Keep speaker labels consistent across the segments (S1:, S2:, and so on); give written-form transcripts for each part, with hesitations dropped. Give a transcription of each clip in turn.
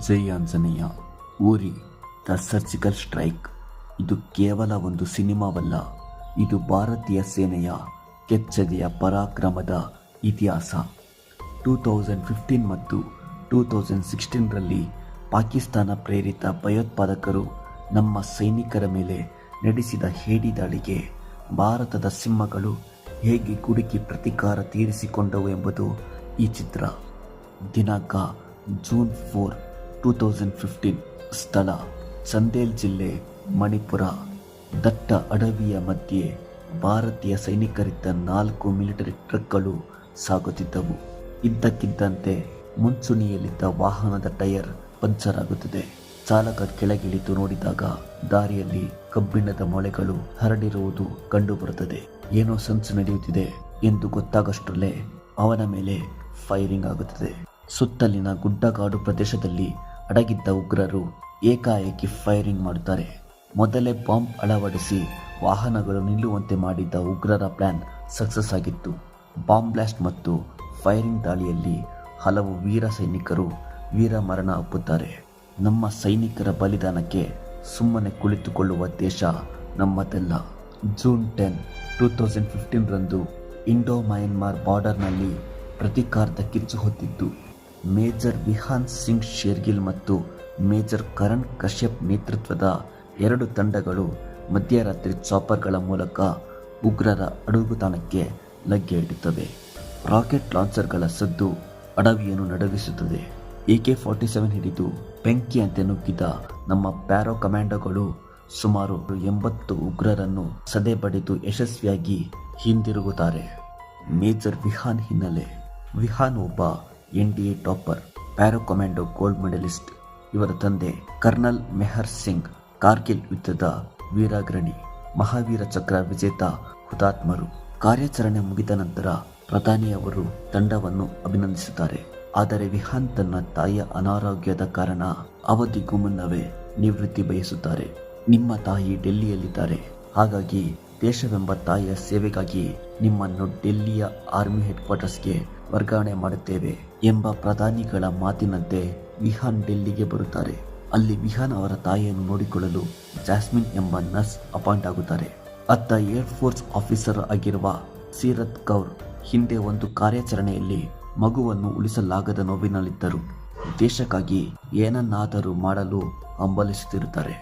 S1: ಜೈ ಆಂಜನೇಯ. ಊರಿ the surgical strike. ಇದು ಕೇವಲ ಒಂದು ಸಿನಿಮಾವಲ್ಲ, ಇದು ಭಾರತೀಯ ಸೇನೆಯ ಕೆಚ್ಚೆದೆಯ ಪರಾಕ್ರಮದ ಇತಿಹಾಸ. 2015 ಮತ್ತು 2016ರಲ್ಲಿ ಪಾಕಿಸ್ತಾನ ಪ್ರೇರಿತ ಭಯೋತ್ಪಾದಕರು ನಮ್ಮ ಸೈನಿಕರ ಮೇಲೆ ನಡೆಸಿದ ಹೇಡಿ ದಾಳಿಗೆ ಭಾರತದ ಸಿಂಹಗಳು ಹೇಗೆ ಕುಡುಕಿ ಪ್ರತೀಕಾರ ತೀರಿಸಿಕೊಂಡವು ಎಂಬುದು ಈ ಚಿತ್ರ. ದಿನಾಂಕ ಜೂನ್ 4, 2015. ಸ್ಥಳ ಚಂದೇಲ್ ಜಿಲ್ಲೆ, ಮಣಿಪುರ. ದಟ್ಟ ಅಡವಿಯ ಮಧ್ಯೆ ಭಾರತೀಯ ಸೈನಿಕರಿದ್ದ 4 ಮಿಲಿಟರಿ ಟ್ರಕ್ಗಳು ಸಾಗುತ್ತಿದ್ದವು. ಇದ್ದಕ್ಕಿದ್ದಂತೆ ಮುಂಚೂಣಿಯಲ್ಲಿದ್ದ ವಾಹನದ ಟೈರ್ ಪಂಚರ್ ಆಗುತ್ತದೆ. ಚಾಲಕ ಕೆಳಗಿಳಿದು ನೋಡಿದಾಗ ದಾರಿಯಲ್ಲಿ ಕಬ್ಬಿಣದ ಮೊಳೆಗಳು ಹರಡಿರುವುದು ಕಂಡುಬರುತ್ತದೆ. ಏನೋ ಸಂಚು ನಡೆಯುತ್ತಿದೆ ಎಂದು ಗೊತ್ತಾಗಷ್ಟರಲ್ಲೇ ಅವನ ಮೇಲೆ ಫೈರಿಂಗ್ ಆಗುತ್ತದೆ. ಸುತ್ತಲಿನ ಗುಡ್ಡಗಾಡು ಪ್ರದೇಶದಲ್ಲಿ ಅಡಗಿದ್ದ ಉಗ್ರರು ಏಕಾಏಕಿ ಫೈರಿಂಗ್ ಮಾಡುತ್ತಾರೆ. ಮೊದಲೇ ಬಾಂಬ್ ಅಳವಡಿಸಿ ವಾಹನಗಳು ನಿಲ್ಲುವಂತೆ ಮಾಡಿದ್ದ ಉಗ್ರರ ಪ್ಲಾನ್ ಸಕ್ಸಸ್ ಆಗಿತ್ತು. ಬಾಂಬ್ ಬ್ಲಾಸ್ಟ್ ಮತ್ತು ಫೈರಿಂಗ್ ದಾಳಿಯಲ್ಲಿ ಹಲವು ವೀರ ಸೈನಿಕರು ವೀರಮರಣ ಅಪ್ಪುತ್ತಾರೆ. ನಮ್ಮ ಸೈನಿಕರ ಬಲಿದಾನಕ್ಕೆ ಸುಮ್ಮನೆ ಕುಳಿತುಕೊಳ್ಳುವ ದೇಶ ನಮ್ಮದಲ್ಲ. ಜೂನ್ 10, 2015ರಂದು ಇಂಡೋ ಮಯನ್ಮಾರ್ ಬಾರ್ಡರ್ನಲ್ಲಿ ಪ್ರತೀಕಾರದ ಕಿಚ್ಚು ಹೊತ್ತಿದ್ದು. ಮೇಜರ್ ವಿಹಾನ್ ಸಿಂಗ್ ಶೇರ್ಗಿಲ್ ಮತ್ತು ಮೇಜರ್ ಕರಣ್ ಕಶ್ಯಪ್ ನೇತೃತ್ವದ 2 ತಂಡಗಳು ಮಧ್ಯರಾತ್ರಿ ಚಾಪರ್ಗಳ ಮೂಲಕ ಉಗ್ರರ ಅಡಗುತಾಣಕ್ಕೆ ಲಗ್ಗೆ ಇಡುತ್ತವೆ. ರಾಕೆಟ್ ಲಾಂಚರ್ಗಳ ಸದ್ದು ಅಡವಿಯನ್ನು ನಡುಗಿಸುತ್ತದೆ. AK-47 ಹಿಡಿದು ಬೆಂಕಿಯಂತೆ ನುಗ್ಗಿದ ನಮ್ಮ ಪ್ಯಾರೋ ಕಮಾಂಡೋಗಳು ಸುಮಾರು 80 ಉಗ್ರರನ್ನು ಸದೆಬಡಿದು ಯಶಸ್ವಿಯಾಗಿ ಹಿಂದಿರುಗುತ್ತಾರೆ. ಮೇಜರ್ ವಿಹಾನ್ ಹಿನ್ನೆಲೆ. ವಿಹಾನ್ ಒಬ್ಬ NDA topper, para commando gold medallist. ಇವರ ತಂದೆ ಕರ್ನಲ್ ಮೆಹರ್ ಸಿಂಗ್ ಕಾರ್ಗಿಲ್ ಯುದ್ಧದ ವೀರಾಗ್ರಣಿ, ಮಹಾವೀರ ಚಕ್ರ ವಿಜೇತ ಹುತಾತ್ಮರು. ಕಾರ್ಯಾಚರಣೆ ಮುಗಿದ ನಂತರ ಪ್ರಧಾನಿಯವರು ತಂಡವನ್ನು ಅಭಿನಂದಿಸುತ್ತಾರೆ. ಆದರೆ ವಿಹಾನ್ ತನ್ನ ತಾಯಿಯ ಅನಾರೋಗ್ಯದ ಕಾರಣ ಅವಧಿಗೂ ಮುನ್ನವೇ ನಿವೃತ್ತಿ ಬಯಸುತ್ತಾರೆ. ನಿಮ್ಮ ತಾಯಿ ಡೆಲ್ಲಿಯಲ್ಲಿದ್ದಾರೆ, ಹಾಗಾಗಿ ದೇಶವೆಂಬ ತಾಯಿಯ ಸೇವೆಗಾಗಿ ನಿಮ್ಮನ್ನು ಡೆಲ್ಲಿಯ ಆರ್ಮಿ ಹೆಡ್ ಕ್ವಾರ್ಟರ್ಸ್ಗೆ ವರ್ಗಾವಣೆ ಮಾಡುತ್ತೇವೆ ಎಂಬ ಪ್ರಧಾನಿಗಳ ಮಾತಿನಂತೆ ವಿಹಾನ್ ಡೆಲ್ಲಿಗೆ ಬರುತ್ತಾರೆ. ಅಲ್ಲಿ ವಿಹಾನ್ ಅವರ ತಾಯಿಯನ್ನು ನೋಡಿಕೊಳ್ಳಲು ಜಾಸ್ಮಿನ್ ಎಂಬ ನರ್ಸ್ ಅಪಾಯಿಂಟ್ ಆಗುತ್ತಾರೆ. ಅತ್ತ ಏರ್ ಫೋರ್ಸ್ ಆಫೀಸರ್ ಆಗಿರುವ ಸೀರತ್ ಕೌರ್ ಹಿಂದೆ ಒಂದು ಕಾರ್ಯಾಚರಣೆಯಲ್ಲಿ ಮಗುವನ್ನು ಉಳಿಸಲಾಗದ ನೋವಿನಲ್ಲಿದ್ದರು. ದೇಶಕ್ಕಾಗಿ ಏನನ್ನಾದರೂ ಮಾಡಲು ಹಂಬಲಿಸುತ್ತಿರುತ್ತಾರೆ.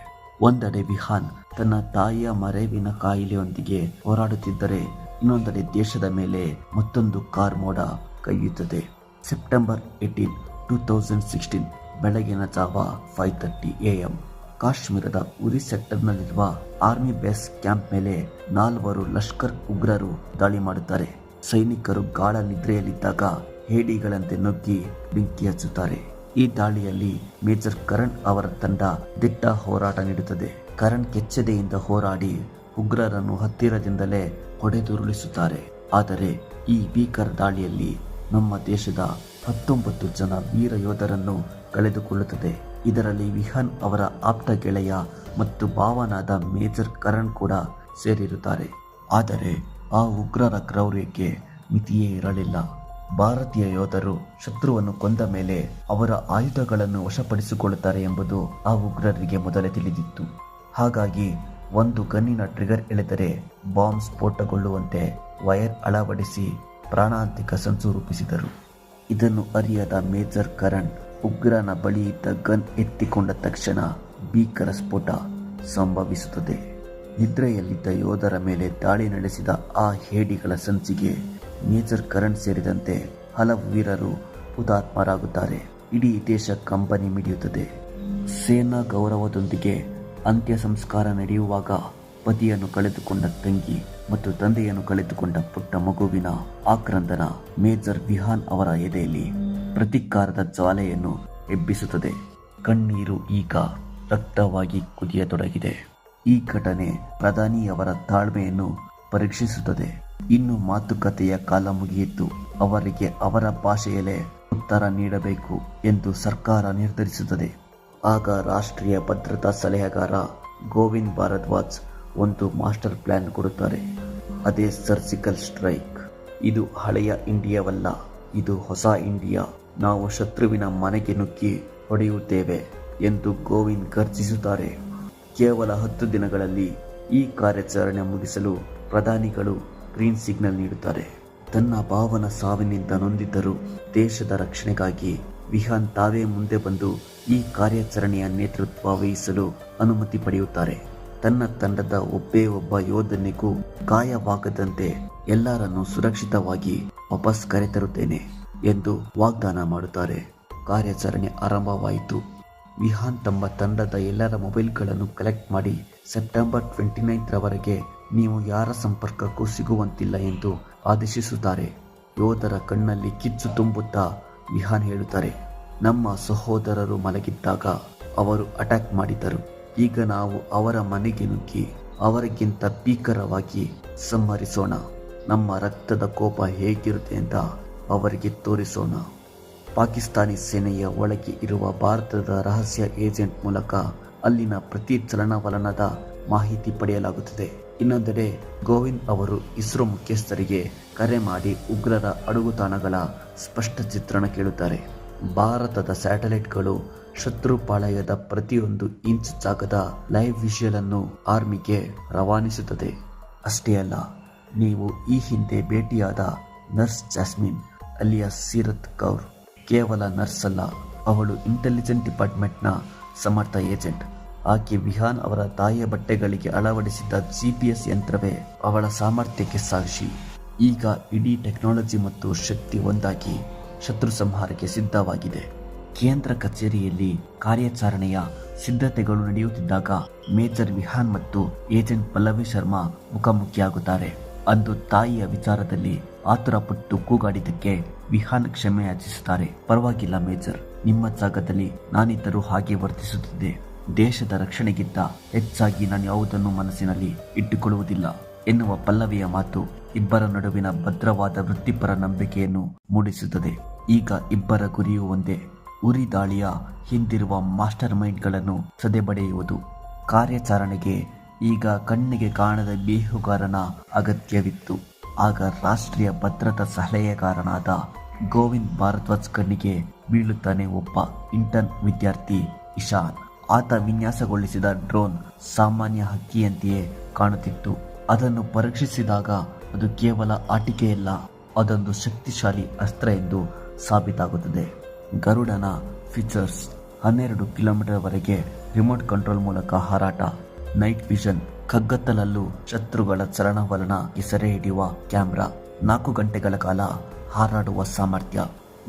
S1: ಒಂದೆಡೆ ವಿಹಾನ್ ತನ್ನ ತಾಯಿಯ ಮರೆವಿನ ಕಾಯಿಲೆಯೊಂದಿಗೆ ಹೋರಾಡುತ್ತಿದ್ದರೆ, ಇನ್ನೊಂದೆಡೆ ದೇಶದ ಮೇಲೆ ಮತ್ತೊಂದು ಕಾರ್ಮೋಡ ಕೈಯುತ್ತದೆ. ಸೆಪ್ಟೆಂಬರ್ 18, 2016 ಬೆಳಗಿನ ಜಾವ 5:30 AM ಕಾಶ್ಮೀರದ ಉರಿ ಸೆಕ್ಟರ್ನಲ್ಲಿರುವ ಆರ್ಮಿ ಬೇಸ್ ಕ್ಯಾಂಪ್ ಮೇಲೆ 4 ಲಷ್ಕರ್ ಉಗ್ರರು ದಾಳಿ ಮಾಡುತ್ತಾರೆ. ಸೈನಿಕರು ಗಾಢ ನಿದ್ರೆಯಲ್ಲಿದ್ದಾಗ ಹೇಡಿಗಳಂತೆ ನುಗ್ಗಿ ಬೆಂಕಿ ಹಚ್ಚುತ್ತಾರೆ. ಈ ದಾಳಿಯಲ್ಲಿ ಮೇಜರ್ ಕರಣ್ ಅವರ ತಂಡ ದಿಟ್ಟ ಹೋರಾಟ ನೀಡುತ್ತದೆ. ಕರಣ್ ಕೆಚ್ಚೆದೆಯಿಂದ ಹೋರಾಡಿ ಉಗ್ರರನ್ನು ಹತ್ತಿರದಿಂದಲೇ ಹೊಡೆದುರುಳಿಸುತ್ತಾರೆ. ಆದರೆ ಈ ಭೀಕರ ದಾಳಿಯಲ್ಲಿ ನಮ್ಮ ದೇಶದ 19 ಜನ ವೀರ ಯೋಧರನ್ನು ಕಳೆದುಕೊಳ್ಳುತ್ತದೆ. ಇದರಲ್ಲಿ ವಿಹಾನ್ ಅವರ ಆಪ್ತ ಗೆಳೆಯ ಮತ್ತು ಭಾವನಾದ ಮೇಜರ್ ಕರಣ್ ಕೂಡ ಸೇರಿರುತ್ತಾರೆ. ಆದರೆ ಆ ಉಗ್ರರ ಕ್ರೌರ್ಯಕ್ಕೆ ಮಿತಿಯೇ ಇರಲಿಲ್ಲ. ಭಾರತೀಯ ಯೋಧರು ಶತ್ರುವನ್ನು ಕೊಂದ ಮೇಲೆ ಅವರ ಆಯುಧಗಳನ್ನು ವಶಪಡಿಸಿಕೊಳ್ಳುತ್ತಾರೆ ಎಂಬುದು ಆ ಉಗ್ರರಿಗೆ ಮೊದಲೇ ತಿಳಿದಿತ್ತು. ಹಾಗಾಗಿ ಒಂದು ಗನ್ನಿನ ಟ್ರಿಗರ್ ಎಳೆದರೆ ಬಾಂಬ್ ಸ್ಫೋಟಗೊಳ್ಳುವಂತೆ ವೈರ್ ಅಳವಡಿಸಿ ಪ್ರಾಣಾಂತಿಕ ಸಂಚು ರೂಪಿಸಿದರು. ಇದನ್ನು ಅರಿಯದ ಮೇಜರ್ ಕರಣ್ ಉಗ್ರನ ಬಳಿ ಇದ್ದ ಗನ್ ಎತ್ತಿಕೊಂಡ ತಕ್ಷಣ ಭೀಕರ ಸ್ಫೋಟ ಸಂಭವಿಸುತ್ತದೆ. ನಿದ್ರೆಯಲ್ಲಿದ್ದ ಯೋಧರ ಮೇಲೆ ದಾಳಿ ನಡೆಸಿದ ಆ ಹೇಡಿಗಳ ಸಂಚಿಗೆ ಮೇಜರ್ ಕರಣ್ ಸೇರಿದಂತೆ ಹಲವು ವೀರರು ಹುತಾತ್ಮರಾಗುತ್ತಾರೆ. ಇಡೀ ದೇಶ ಕಂಬನಿ ಮಿಡಿಯುತ್ತದೆ. ಸೇನಾ ಗೌರವದೊಂದಿಗೆ ಅಂತ್ಯ ಸಂಸ್ಕಾರ ನಡೆಯುವಾಗ ಪತಿಯನ್ನು ಕಳೆದುಕೊಂಡ ತಂಗಿ ಮತ್ತು ತಂದೆಯನ್ನು ಕಳೆದುಕೊಂಡ ಪುಟ್ಟ ಮಗುವಿನ ಆಕ್ರಂದನ ಮೇಜರ್ ವಿಹಾನ್ ಅವರ ಎದೆಯಲ್ಲಿ ಪ್ರತೀಕಾರದ ಜ್ವಾಲೆಯನ್ನು ಎಬ್ಬಿಸುತ್ತದೆ. ಕಣ್ಣೀರು ಈಗ ರಕ್ತವಾಗಿ ಕುದಿಯತೊಡಗಿದೆ. ಈ ಘಟನೆ ಪ್ರಧಾನಿಯವರ ತಾಳ್ಮೆಯನ್ನು ಪರೀಕ್ಷಿಸುತ್ತದೆ. ಇನ್ನು ಮಾತುಕತೆಯ ಕಾಲ ಮುಗಿಯಿತು, ಅವರಿಗೆ ಅವರ ಭಾಷೆಯಲ್ಲೇ ಉತ್ತರ ನೀಡಬೇಕು ಎಂದು ಸರ್ಕಾರ ನಿರ್ಧರಿಸುತ್ತದೆ. ಆಗ ರಾಷ್ಟ್ರೀಯ ಭದ್ರತಾ ಸಲಹೆಗಾರ ಗೋವಿಂದ್ ಭಾರದ್ವಾಜ್ ಒಂದು ಮಾಸ್ಟರ್ ಪ್ಲಾನ್ ಕೊಡುತ್ತಾರೆ. ಅದೇ ಸರ್ಜಿಕಲ್ ಸ್ಟ್ರೈಕ್. ಇದು ಹಳೆಯ ಇಂಡಿಯಾವಲ್ಲ, ಇದು ಹೊಸ ಇಂಡಿಯಾ. ನಾವು ಶತ್ರುವಿನ ಮನೆಗೆ ನುಗ್ಗಿ ಹೊಡೆಯುತ್ತೇವೆ ಎಂದು ಗೋವಿಂದ್ ಗರ್ಜಿಸುತ್ತಾರೆ. ಕೇವಲ 10 ದಿನಗಳಲ್ಲಿ ಈ ಕಾರ್ಯಾಚರಣೆ ಮುಗಿಸಲು ಪ್ರಧಾನಿಗಳು ಗ್ರೀನ್ ಸಿಗ್ನಲ್ ನೀಡುತ್ತಾರೆ. ತನ್ನ ಭಾವನ ಸಾವಿನಿಂದ ನೊಂದಿದ್ದರೂ ದೇಶದ ರಕ್ಷಣೆಗಾಗಿ ವಿಹಾನ್ ತಾವೇ ಮುಂದೆ ಬಂದು ಈ ಕಾರ್ಯಾಚರಣೆಯ ನೇತೃತ್ವ ವಹಿಸಲು ಅನುಮತಿ ಪಡೆಯುತ್ತಾರೆ. ತನ್ನ ತಂಡದ ಒಬ್ಬೇ ಒಬ್ಬ ಯೋಧನಿಗೂ ಗಾಯವಾಗದಂತೆ ಎಲ್ಲರನ್ನೂ ಸುರಕ್ಷಿತವಾಗಿ ವಾಪಸ್ ಕರೆತರುತ್ತೇನೆ ಎಂದು ವಾಗ್ದಾನ ಮಾಡುತ್ತಾರೆ. ಕಾರ್ಯಾಚರಣೆ ಆರಂಭವಾಯಿತು. ವಿಹಾನ್ ತಮ್ಮ ತಂಡದ ಎಲ್ಲರ ಮೊಬೈಲ್ಗಳನ್ನು ಕಲೆಕ್ಟ್ ಮಾಡಿ ಸೆಪ್ಟೆಂಬರ್ 29 ರವರೆಗೆ ನೀವು ಯಾರ ಸಂಪರ್ಕಕ್ಕೂ ಸಿಗುವಂತಿಲ್ಲ ಎಂದು ಆದೇಶಿಸುತ್ತಾರೆ. ಯೋಧರ ಕಣ್ಣಲ್ಲಿ ಕಿಚ್ಚು ತುಂಬುತ್ತಾ ವಿಹಾನ್ ಹೇಳುತ್ತಾರೆ, ನಮ್ಮ ಸಹೋದರರು ಮಲಗಿದ್ದಾಗ ಅವರು ಅಟ್ಯಾಕ್ ಮಾಡಿದರು. ಈಗ ನಾವು ಅವರ ಮನೆಗೆ ನುಗ್ಗಿ ಅವರಿಗಿಂತ ಭೀಕರವಾಗಿ ಸಂಹರಿಸೋಣ. ನಮ್ಮ ರಕ್ತದ ಕೋಪ ಹೇಗಿರುತ್ತೆ ಅಂತ ಅವರಿಗೆ ತೋರಿಸೋಣ. ಪಾಕಿಸ್ತಾನಿ ಸೇನೆಯ ಒಳಗೆ ಇರುವ ಭಾರತದ ರಹಸ್ಯ ಏಜೆಂಟ್ ಮೂಲಕ ಅಲ್ಲಿನ ಪ್ರತಿ ಚಲನವಲನದ ಮಾಹಿತಿ ಪಡೆಯಲಾಗುತ್ತದೆ. ಇನ್ನೊಂದೆಡೆ ಗೋವಿಂದ್ ಅವರು ಇಸ್ರೋ ಮುಖ್ಯಸ್ಥರಿಗೆ ಕರೆ ಮಾಡಿ ಉಗ್ರರ ಅಡಗುತಾಣಗಳ ಸ್ಪಷ್ಟ ಚಿತ್ರಣ ಕೇಳುತ್ತಾರೆ. ಭಾರತದ ಸ್ಯಾಟಲೈಟ್ಗಳು ಶತ್ರು ಪಾಳಯದ ಪ್ರತಿಯೊಂದು ಇಂಚ್ ಜಾಗದ ಲೈವ್ ವಿಷುವಲ್ ಅನ್ನು ಆರ್ಮಿಗೆ ರವಾನಿಸುತ್ತದೆ. ಅಷ್ಟೇ ಅಲ್ಲ, ನೀವು ಈ ಹಿಂದೆ ಭೇಟಿಯಾದ ನರ್ಸ್ ಜಾಸ್ಮಿನ್ ಅಲಿಯಾಸ್ ಸೀರತ್ ಕೌರ್ ಕೇವಲ ನರ್ಸ್ ಅಲ್ಲ, ಅವಳು ಇಂಟೆಲಿಜೆನ್ಸ್ ಡಿಪಾರ್ಟ್ಮೆಂಟ್ನ ಸಮರ್ಥ ಏಜೆಂಟ್. ಆಕೆ ವಿಹಾನ್ ಅವರ ತಾಯಿಯ ಬಟ್ಟೆಗಳಿಗೆ ಅಳವಡಿಸಿದ್ದ GPS ಯಂತ್ರವೇ ಅವಳ ಸಾಮರ್ಥ್ಯಕ್ಕೆ ಸಾಕ್ಷಿ. ಈಗ ಇಡೀ ಟೆಕ್ನಾಲಜಿ ಮತ್ತು ಶಕ್ತಿ ಒಂದಾಗಿ ಶತ್ರು ಸಂಹಾರಕ್ಕೆ ಸಿದ್ಧವಾಗಿದೆ. ಕೇಂದ್ರ ಕಚೇರಿಯಲ್ಲಿ ಕಾರ್ಯಾಚರಣೆಯ ಸಿದ್ಧತೆಗಳು ನಡೆಯುತ್ತಿದ್ದಾಗ ಮೇಜರ್ ವಿಹಾನ್ ಮತ್ತು ಏಜೆಂಟ್ ಪಲ್ಲವಿ ಶರ್ಮಾ ಮುಖಾಮುಖಿಯಾಗುತ್ತಾರೆ. ಅಂದು ತಾಯಿಯ ವಿಚಾರದಲ್ಲಿ ಆತುರಪಟ್ಟು ಕೂಗಾಡಿದ್ದಕ್ಕೆ ವಿಹಾನ್ ಕ್ಷಮೆ ಯಾಚಿಸುತ್ತಾರೆ. ಪರವಾಗಿಲ್ಲ ಮೇಜರ್, ನಿಮ್ಮ ಜಾಗದಲ್ಲಿ ನಾನಿದ್ದರೂ ಹಾಗೆ ವರ್ತಿಸುತ್ತಿದ್ದೆ. ದೇಶದ ರಕ್ಷಣೆಗಿಂತ ಹೆಚ್ಚಾಗಿ ನಾನು ಯಾವುದನ್ನು ಮನಸ್ಸಿನಲ್ಲಿ ಇಟ್ಟುಕೊಳ್ಳುವುದಿಲ್ಲ ಎನ್ನುವ ಪಲ್ಲವಿಯ ಮಾತು ಇಬ್ಬರ ನಡುವಿನ ಭದ್ರವಾದ ವೃತ್ತಿಪರ ನಂಬಿಕೆಯನ್ನು ಮೂಡಿಸುತ್ತದೆ. ಈಗ ಇಬ್ಬರ ಗುರಿಯೂ ಒಂದೇ, ಉರಿ ದಾಳಿಯ ಹಿಂದಿರುವ ಮಾಸ್ಟರ್ ಮೈಂಡ್ಗಳನ್ನು ಸದೆಬಡೆಯುವುದು. ಕಾರ್ಯಾಚರಣೆಗೆ ಈಗ ಕಣ್ಣಿಗೆ ಕಾಣದ ಬೇಹುಗಾರನ ಅಗತ್ಯವಿತ್ತು. ಆಗ ರಾಷ್ಟ್ರೀಯ ಭದ್ರತಾ ಸಲಹೆಗಾರನಾದ ಗೋವಿಂದ್ ಭಾರದ್ವಾಜ್ ಕಣ್ಣಿಗೆ ಬೀಳುತ್ತಾನೆ. ಒಬ್ಬ ಇಂಟರ್ನ್ ವಿದ್ಯಾರ್ಥಿ ಇಶಾನ್. ಆತ ವಿನ್ಯಾಸಗೊಳಿಸಿದ ಡ್ರೋನ್ ಸಾಮಾನ್ಯ ಹಕ್ಕಿಯಂತೆಯೇ ಕಾಣುತ್ತಿತ್ತು. ಅದನ್ನು ಪರೀಕ್ಷಿಸಿದಾಗ ಅದು ಕೇವಲ ಆಟಿಕೆಯಲ್ಲ, ಅದೊಂದು ಶಕ್ತಿಶಾಲಿ ಅಸ್ತ್ರ ಎಂದು ಸಾಬೀತಾಗುತ್ತದೆ. ಗರುಡನ ಫೀಚರ್ಸ್ 12 ಕಿಲೋಮೀಟರ್ವರೆಗೆ ರಿಮೋಟ್ ಕಂಟ್ರೋಲ್ ಮೂಲಕ ಹಾರಾಟ, ನೈಟ್ ವಿಷನ್, ಕಗ್ಗತ್ತಲಲ್ಲೂ ಶತ್ರುಗಳ ಚಲನವಲನ ಸೆರೆ ಹಿಡಿಯುವ ಕ್ಯಾಮ್ರಾ, 4 ಗಂಟೆಗಳ ಕಾಲ ಹಾರಾಡುವ ಸಾಮರ್ಥ್ಯ.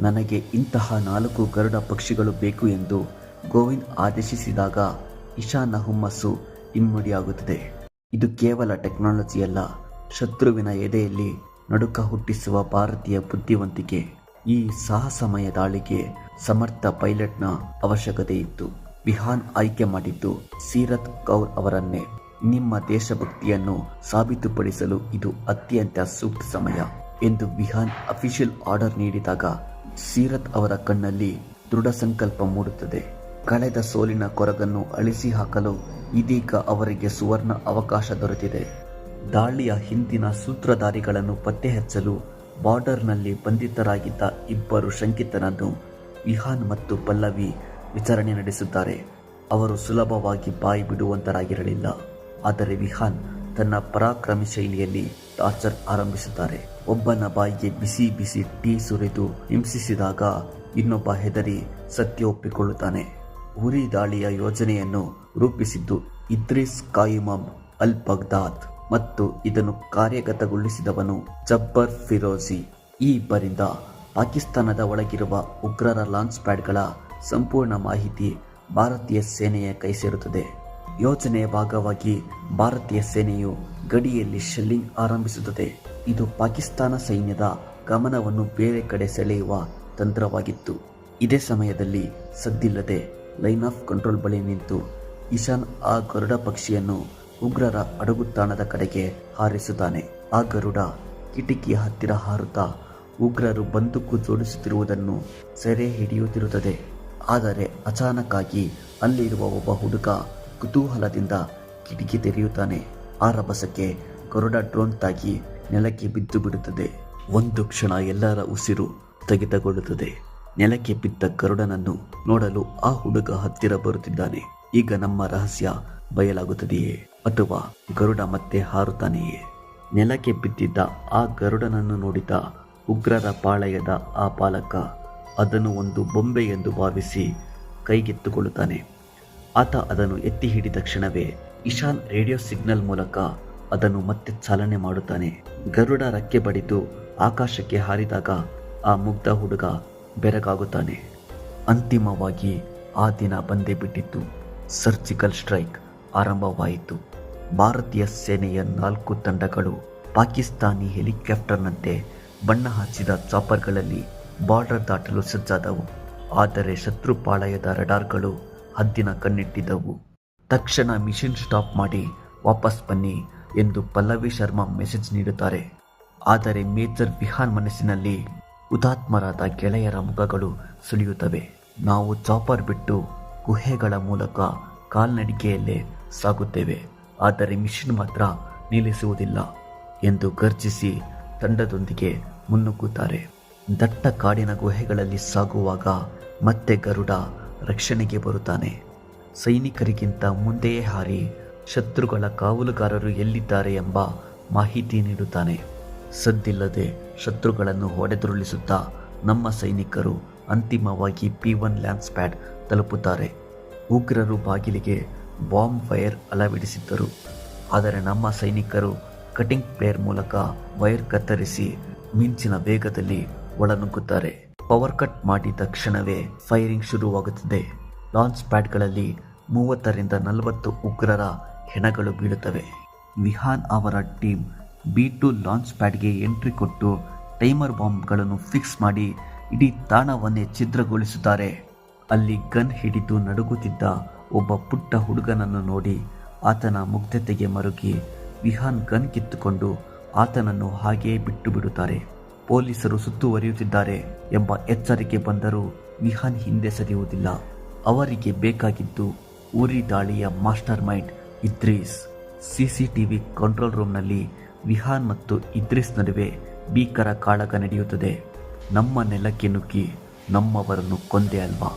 S1: ನನಗೆ ಇಂತಹ 4 ಗರುಡ ಪಕ್ಷಿಗಳು ಬೇಕು ಎಂದು ಗೋವಿಂದ್ ಆದೇಶಿಸಿದಾಗ ಇಶಾನ್ನ ಹುಮ್ಮಸ್ಸು ಇಮ್ಮಡಿಯಾಗುತ್ತದೆ. ಇದು ಕೇವಲ ಟೆಕ್ನಾಲಜಿಯಲ್ಲ, ಶತ್ರುವಿನ ಎದೆಯಲ್ಲಿ ನಡುಕ ಹುಟ್ಟಿಸುವ ಭಾರತೀಯ ಬುದ್ಧಿವಂತಿಕೆ. ಈ ಸಾಹಸಮಯ ದಾಳಿಗೆ ಸಮರ್ಥ ಪೈಲಟ್ನ ಅವಶ್ಯಕತೆ ಇತ್ತು. ವಿಹಾನ್ ಆಯ್ಕೆ ಮಾಡಿದ್ದು ಸೀರತ್ ಕೌರ್ ಅವರನ್ನೇ. ನಿಮ್ಮ ದೇಶಭಕ್ತಿಯನ್ನು ಸಾಬೀತುಪಡಿಸಲು ಇದು ಅತ್ಯಂತ ಸೂಕ್ತ ಸಮಯ ಎಂದು ವಿಹಾನ್ ಅಫಿಷಿಯಲ್ ಆರ್ಡರ್ ನೀಡಿದಾಗ ಸೀರತ್ ಅವರ ಕಣ್ಣಲ್ಲಿ ದೃಢ ಸಂಕಲ್ಪ ಮೂಡುತ್ತದೆ. ಕಳೆದ ಸೋಲಿನ ಕೊರಗನ್ನು ಅಳಿಸಿ ಹಾಕಲು ಇದೀಗ ಅವರಿಗೆ ಸುವರ್ಣ ಅವಕಾಶ ದೊರೆತಿದೆ. ದಾಳಿಯ ಹಿಂದಿನ ಸೂತ್ರಧಾರಿಗಳನ್ನು ಪತ್ತೆ ಹಚ್ಚಲು ಬಾರ್ಡರ್ನಲ್ಲಿ ಬಂಧಿತರಾಗಿದ್ದ ಇಬ್ಬರು ಶಂಕಿತರನ್ನು ವಿಹಾನ್ ಮತ್ತು ಪಲ್ಲವಿ ವಿಚಾರಣೆ ನಡೆಸುತ್ತಾರೆ. ಅವರು ಸುಲಭವಾಗಿ ಬಾಯಿ ಬಿಡುವಂತರಾಗಿರಲಿಲ್ಲ. ಆದರೆ ವಿಹಾನ್ ತನ್ನ ಪರಾಕ್ರಮಿ ಶೈಲಿಯಲ್ಲಿ ಟಾರ್ಚರ್ ಆರಂಭಿಸುತ್ತಾರೆ. ಒಬ್ಬನ ಬಾಯಿಗೆ ಬಿಸಿ ಬಿಸಿ ಟೀ ಸುರಿದು ಹಿಂಸಿಸಿದಾಗ ಇನ್ನೊಬ್ಬ ಹೆದರಿ ಸತ್ಯ ಒಪ್ಪಿಕೊಳ್ಳುತ್ತಾನೆ. ಉರಿ ದಾಳಿಯ ಯೋಜನೆಯನ್ನು ರೂಪಿಸಿದ್ದು ಇದ್ರಿಸ್ ಕಾಯಿಮಮ್ ಅಲ್ ಬಗ್ದಾದ್ ಮತ್ತು ಇದನ್ನು ಕಾರ್ಯಗತಗೊಳಿಸಿದವನು ಜಬ್ಬರ್ ಫಿರೋಜಿ. ಈ ಇಬ್ಬರಿಂದ ಪಾಕಿಸ್ತಾನದ ಒಳಗಿರುವ ಉಗ್ರರ ಲಾಂಚ್ ಪ್ಯಾಡ್ಗಳ ಸಂಪೂರ್ಣ ಮಾಹಿತಿ ಭಾರತೀಯ ಸೇನೆಯ ಕೈ ಸೇರುತ್ತದೆ. ಯೋಜನೆಯ ಭಾಗವಾಗಿ ಭಾರತೀಯ ಸೇನೆಯು ಗಡಿಯಲ್ಲಿ ಶೆಲ್ಲಿಂಗ್ ಆರಂಭಿಸುತ್ತದೆ. ಇದು ಪಾಕಿಸ್ತಾನ ಸೈನ್ಯದ ಗಮನವನ್ನು ಬೇರೆ ಕಡೆ ಸೆಳೆಯುವ ತಂತ್ರವಾಗಿತ್ತು. ಇದೇ ಸಮಯದಲ್ಲಿ ಸದ್ದಿಲ್ಲದೆ ಲೈನ್ ಆಫ್ ಕಂಟ್ರೋಲ್ ಬಳಿ ನಿಂತು ಇಶಾನ್ ಆ ಗರುಡ ಪಕ್ಷಿಯನ್ನು ಉಗ್ರರ ಅಡಗುತಾಣದ ಕಡೆಗೆ ಹಾರಿಸುತ್ತಾನೆ. ಆ ಗರುಡ ಕಿಟಕಿಯ ಹತ್ತಿರ ಹಾರುತ್ತಾ ಉಗ್ರರು ಬಂದೂಕು ಜೋಡಿಸುತ್ತಿರುವುದನ್ನು ಸೆರೆ ಹಿಡಿಯುತ್ತಿರುತ್ತದೆ. ಆದರೆ ಅಚಾನಕ್ಕಾಗಿ ಅಲ್ಲಿರುವ ಒಬ್ಬ ಹುಡುಗ ಕುತೂಹಲದಿಂದ ಕಿಟಕಿ ತೆರೆಯುತ್ತಾನೆ. ಆ ರಭಸಕ್ಕೆ ಗರುಡ ಡ್ರೋನ್ ತಾಗಿ ನೆಲಕ್ಕೆ ಬಿದ್ದು ಬಿಡುತ್ತದೆ. ಒಂದು ಕ್ಷಣ ಎಲ್ಲರ ಉಸಿರು ಸ್ಥಗಿತಗೊಳ್ಳುತ್ತದೆ. ನೆಲಕ್ಕೆ ಬಿದ್ದ ಗರುಡನನ್ನು ನೋಡಲು ಆ ಹುಡುಗ ಹತ್ತಿರ ಬರುತ್ತಿದ್ದಾನೆ. ಈಗ ನಮ್ಮ ರಹಸ್ಯ ಬಯಲಾಗುತ್ತದೆಯೇ ಅಥವಾ ಗರುಡ ಮತ್ತೆ ಹಾರುತ್ತಾನೆಯೇ? ನೆಲಕ್ಕೆ ಬಿದ್ದಿದ್ದ ಆ ಗರುಡನನ್ನು ನೋಡಿದ ಉಗ್ರರ ಪಾಳೆಯದ ಆ ಪಾಲಕ ಅದನ್ನು ಒಂದು ಬೊಂಬೆ ಎಂದು ಭಾವಿಸಿ ಕೈಗೆತ್ತಿಕೊಳ್ಳುತ್ತಾನೆ. ಆತ ಅದನ್ನು ಎತ್ತಿ ಹಿಡಿದ ಕ್ಷಣವೇ ಇಶಾನ್ ರೇಡಿಯೋ ಸಿಗ್ನಲ್ ಮೂಲಕ ಅದನ್ನು ಮತ್ತೆ ಚಾಲನೆ ಮಾಡುತ್ತಾನೆ. ಗರುಡ ರೆಕ್ಕೆ ಬಡಿದು ಆಕಾಶಕ್ಕೆ ಹಾರಿದಾಗ ಆ ಮುಗ್ಧ ಹುಡುಗ ಬೆರಗಾಗುತ್ತಾನೆ. ಅಂತಿಮವಾಗಿ ಆ ದಿನ ಬಂದೇ ಬಿಟ್ಟಿತ್ತು. ಸರ್ಜಿಕಲ್ ಸ್ಟ್ರೈಕ್ ಆರಂಭವಾಯಿತು. ಭಾರತೀಯ ಸೇನೆಯ 4 ತಂಡಗಳು ಪಾಕಿಸ್ತಾನಿ ಹೆಲಿಕಾಪ್ಟರ್ನಂತೆ ಬಣ್ಣ ಹಚ್ಚಿದ ಚಾಪರ್ಗಳಲ್ಲಿ ಬಾರ್ಡರ್ ದಾಟಲು ಸಜ್ಜಾದವು. ಆದರೆ ಶತ್ರು ಪಾಳಯದ ರಡಾರ್ಗಳು ಹದ್ದಿನ ಕಣ್ಣಿಟ್ಟಿದ್ದವು. ತಕ್ಷಣ ಮಿಷನ್ ಸ್ಟಾಪ್ ಮಾಡಿ ವಾಪಸ್ ಬನ್ನಿ ಎಂದು ಪಲ್ಲವಿ ಶರ್ಮಾ ಮೆಸೇಜ್ ನೀಡುತ್ತಾರೆ. ಆದರೆ ಮೇಜರ್ ವಿಹಾನ್ ಮನಸ್ಸಿನಲ್ಲಿ ಹುತಾತ್ಮರಾದ ಗೆಳೆಯರ ಮುಖಗಳು ಸುಳಿಯುತ್ತವೆ. ನಾವು ಚಾಪರ್ ಬಿಟ್ಟು ಗುಹೆಗಳ ಮೂಲಕ ಕಾಲ್ನಡಿಗೆಯಲ್ಲೇ ಸಾಗುತ್ತೇವೆ, ಆದರೆ ಮಿಷನ್ ಮಾತ್ರ ನಿಲ್ಲಿಸುವುದಿಲ್ಲ ಎಂದು ಗರ್ಜಿಸಿ ತಂಡದೊಂದಿಗೆ ಮುನ್ನುಗ್ಗುತ್ತಾರೆ. ದಟ್ಟ ಕಾಡಿನ ಗುಹೆಗಳಲ್ಲಿ ಸಾಗುವಾಗ ಮತ್ತೆ ಗರುಡ ರಕ್ಷಣೆಗೆ ಬರುತ್ತಾನೆ. ಸೈನಿಕರಿಗಿಂತ ಮುಂದೆಯೇ ಹಾರಿ ಶತ್ರುಗಳ ಕಾವಲುಗಾರರು ಎಲ್ಲಿದ್ದಾರೆ ಎಂಬ ಮಾಹಿತಿ ನೀಡುತ್ತಾನೆ. ಸದ್ದಿಲ್ಲದೆ ಶತ್ರುಗಳನ್ನು ಹೊಡೆದುರುಳಿಸುತ್ತಾ ನಮ್ಮ ಸೈನಿಕರು ಅಂತಿಮವಾಗಿ P1 ಲಾಂಚ್ ಪ್ಯಾಡ್ ತಲುಪುತ್ತಾರೆ. ಉಗ್ರರು ಬಾಗಿಲಿಗೆ ಬಾಂಬ್ ವೈರ್ ಅಳವಡಿಸಿದ್ದರು. ಆದರೆ ನಮ್ಮ ಸೈನಿಕರು ಕಟಿಂಗ್ ಪ್ಲೇಯರ್ ಮೂಲಕ ವೈರ್ ಕತ್ತರಿಸಿ ಮಿಂಚಿನ ವೇಗದಲ್ಲಿ ಒಳನುಗ್ಗುತ್ತಾರೆ. ಪವರ್ ಕಟ್ ಮಾಡಿದ ತಕ್ಷಣವೇ ಫೈರಿಂಗ್ ಶುರುವಾಗುತ್ತದೆ. ಲಾಂಚ್ ಪ್ಯಾಡ್ಗಳಲ್ಲಿ 30ರಿಂದ 40 ಉಗ್ರರ ಹೆಣಗಳು ಬೀಳುತ್ತವೆ. ವಿಹಾನ್ ಅವರ ಟೀಮ್ B2 ಲಾಂಚ್ ಪ್ಯಾಡ್ಗೆ ಎಂಟ್ರಿ ಕೊಟ್ಟು ಟೈಮರ್ ಬಾಂಬ್ಗಳನ್ನು ಫಿಕ್ಸ್ ಮಾಡಿ ಇಡೀ ತಾಣವನ್ನೇ ಛಿದ್ರಗೊಳಿಸುತ್ತಾರೆ. ಅಲ್ಲಿ ಗನ್ ಹಿಡಿದು ನಡುಗುತ್ತಿದ್ದ ಒಬ್ಬ ಪುಟ್ಟ ಹುಡುಗನನ್ನು ನೋಡಿ ಆತನ ಮುಗ್ಧತೆಗೆ ಮರುಗಿ ವಿಹಾನ್ ಗನ್ ಕಿತ್ತುಕೊಂಡು ಆತನನ್ನು ಹಾಗೆಯೇ ಬಿಟ್ಟು ಬಿಡುತ್ತಾರೆ. ಪೊಲೀಸರು ಸುತ್ತುವರಿಯುತ್ತಿದ್ದಾರೆ ಎಂಬ ಎಚ್ಚರಿಕೆ ಬಂದರೂ ವಿಹಾನ್ ಹಿಂದೆ ಸರಿಯುವುದಿಲ್ಲ. ಅವರಿಗೆ ಬೇಕಾಗಿದ್ದು ಉರಿ ದಾಳಿಯ mastermind Idris. CCTV control ರೂಮ್ನಲ್ಲಿ ವಿಹಾನ್ ಮತ್ತು ಇದ್ರೀಸ್ ನಡುವೆ ಭೀಕರ ಕಾಳಗ ನಡೆಯುತ್ತದೆ. ನಮ್ಮ ನೆಲಕ್ಕೆ ನುಗ್ಗಿ ನಮ್ಮವರನ್ನು ಕೊಂದೆ ಅಲ್ವಾ,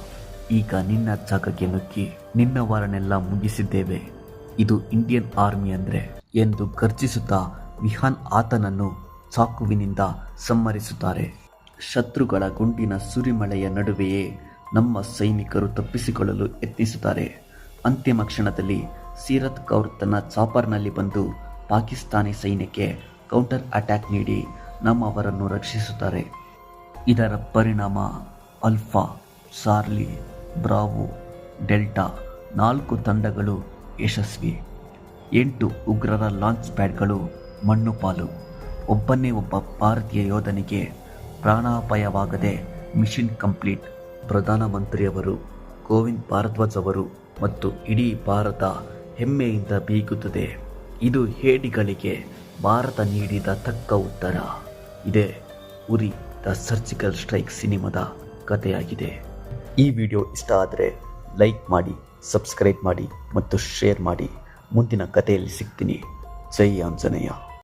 S1: ಈಗ ನಿನ್ನ ಜಾಗಕ್ಕೆ ನುಗ್ಗಿ ನಿನ್ನವರನ್ನೆಲ್ಲ ಮುಗಿಸಿದ್ದೇವೆ, ಇದು ಇಂಡಿಯನ್ ಆರ್ಮಿ ಅಂದ್ರೆ ಎಂದು ಗರ್ಜಿಸುತ್ತಾ ವಿಹಾನ್ ಆತನನ್ನು ಚಾಕುವಿನಿಂದ ಸಂಹರಿಸುತ್ತಾರೆ. ಶತ್ರುಗಳ ಗುಂಡಿನ ಸುರಿಮಳೆಯ ನಡುವೆಯೇ ನಮ್ಮ ಸೈನಿಕರು ತಪ್ಪಿಸಿಕೊಳ್ಳಲು ಯತ್ನಿಸುತ್ತಾರೆ. ಅಂತಿಮ ಕ್ಷಣದಲ್ಲಿ ಸೀರತ್ ಕೌರ್ ತನ್ನ ಚಾಪರ್ನಲ್ಲಿ ಬಂದು ಪಾಕಿಸ್ತಾನಿ ಸೈನ್ಯಕ್ಕೆ ಕೌಂಟರ್ ಅಟ್ಯಾಕ್ ನೀಡಿ ನಮ್ಮವರನ್ನು ರಕ್ಷಿಸುತ್ತಾರೆ. ಇದರ ಪರಿಣಾಮ ಆಲ್ಫಾ, ಚಾರ್ಲಿ, ಬ್ರಾವೋ, ಡೆಲ್ಟಾ 4 ತಂಡಗಳು ಯಶಸ್ವಿ. 8 ಉಗ್ರರ ಲಾಂಚ್ ಪ್ಯಾಡ್ಗಳು ಮಣ್ಣು ಪಾಲು. ಒಬ್ಬನೇ ಒಬ್ಬ ಭಾರತೀಯ ಯೋಧನಿಗೆ ಪ್ರಾಣಾಪಾಯವಾಗದೆ ಮಿಷನ್ ಕಂಪ್ಲೀಟ್. ಪ್ರಧಾನಮಂತ್ರಿಯವರು, ಗೋವಿಂದ್ ಭಾರದ್ವಾಜ್ ಅವರು ಮತ್ತು ಇಡೀ ಭಾರತ ಹೆಮ್ಮೆಯಿಂದ ಬೀಗುತ್ತದೆ. ಇದು ಹೇಡಿಗಳಿಗೆ ಭಾರತ ನೀಡಿದ ತಕ್ಕ ಉತ್ತರ. ಇದೇ ಉರಿ ದ ಸರ್ಜಿಕಲ್ ಸ್ಟ್ರೈಕ್ ಸಿನಿಮಾದ ಕಥೆಯಾಗಿದೆ. ಈ ವಿಡಿಯೋ ಇಷ್ಟ ಆದರೆ ಲೈಕ್ ಮಾಡಿ, ಸಬ್ಸ್ಕ್ರೈಬ್ ಮಾಡಿ ಮತ್ತು ಶೇರ್ ಮಾಡಿ. ಮುಂದಿನ ಕಥೆಯಲ್ಲಿ ಸಿಗ್ತೀನಿ. ಜೈ ಆಂಜನೇಯ.